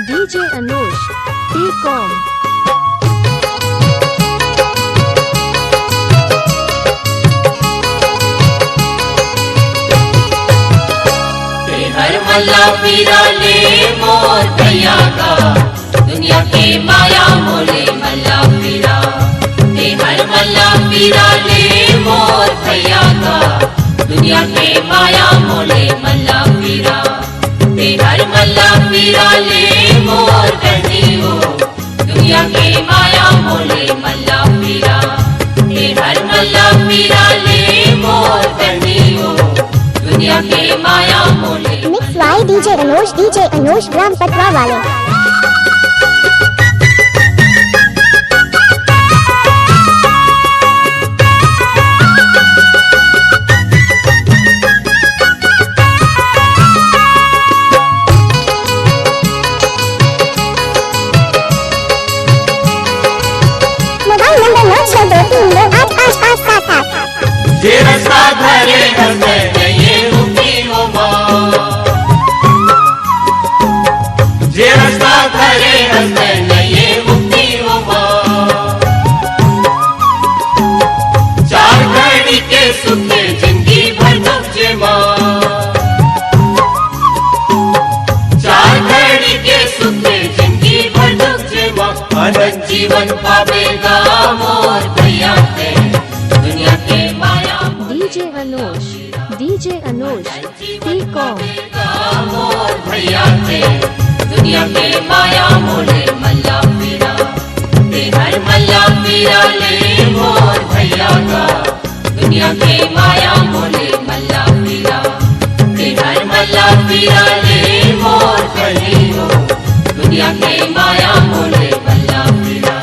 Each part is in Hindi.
DJ Anush, T-Com. हर मल्ला पीरा ले मोर भैया का, दुनिया के माया मोले मल्ला पीरा। हर मल्ला पीरा ले मोर भैया का, दुनिया के माया मोले मल्ला पीरा। हर मल्ला पीरा ले मोर बहनियो, दुनिया के माया मोले मल्ला पीरा। हर मल्ला पीरा ले मोर बहनियो, दुनिया के माया मोले। मिक्स बाय DJ अनोश ग्राम पटवा वाले। Mobile number 9623285577। जे रास्ता धरे हमें ये रुकी हो माँ, जे रास्ता धरे हमें ये रुकी हो माँ। चार घड़ी के सुखे जिंदगी भर दुख जे माँ, चार घड़ी के सुखे जिंदगी भर दुख जे माँ। अनंत जीवन पावेगा मोर भैया के, दुनिया के माया DJ Anush, T-Com. मोर भैया के, दुनिया के माया मोले मल्ला पीरा। हर मल्ला पीरा ले मोर भैया का, दुनिया के माया मोले मल्ला पीरा। हर मल्ला पीरा ले मोर बहनियो, दुनिया के माया मोले मल्ला पीरा।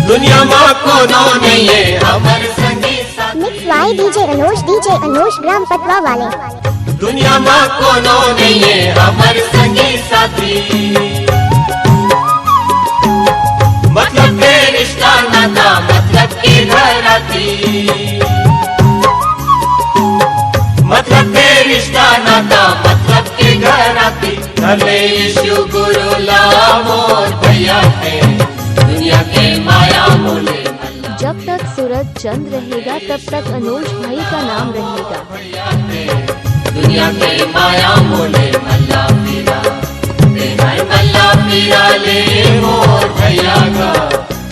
दुनिया माँ को नहीं है हमर संगी साथी। मिक्स बाय DJ अनोश ग्राम पटवा वाले। दुनिया माँ को नहीं है हमर संगी साथी। मतलब के रिश्ता नाता, मतलब के घराती। मतलब के रिश्ता नाता, मतलब के घराती। भले यीशु गुरु ला मोर भैया के, दुनिया के माया मोले मल्ला। जब तक सूरज चंद रहेगा तब तक अनोश भाई का नाम रहेगा। दुनिया के माया मोले मल्ला पीरा। हर मल्ला पीरा ले मोर भैया का,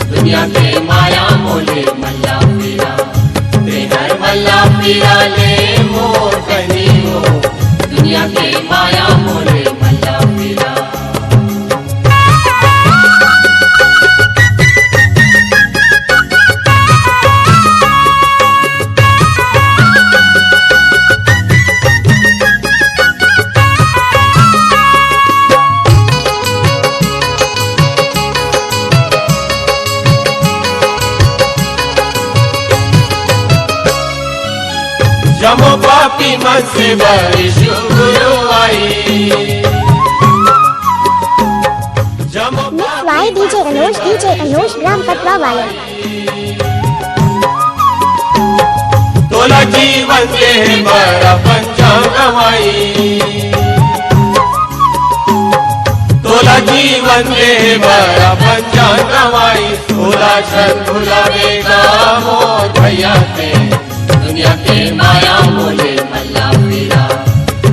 दुनिया के माया मोले मल्ला पीरा। हर मल्ला पीरा ले मोर बहनियो, दुनिया के माया मोले मल्ला पीरा। जमो पापी मन से यीशु गुरु आई। मिक्स बाय DJ अनोश ग्राम पटवा वाले। तोला जीवन दे बड़ा पंचांग गवाई। तोला जीवन दे बड़ा पंचांग गवाई। तोला छन भुलावेगा मोर भैया के, दुनिया के माया मोले मल्ला पीरा।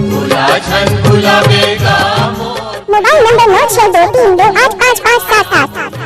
भुला छन भुलावेगा मोर। Mobile number 9623285577।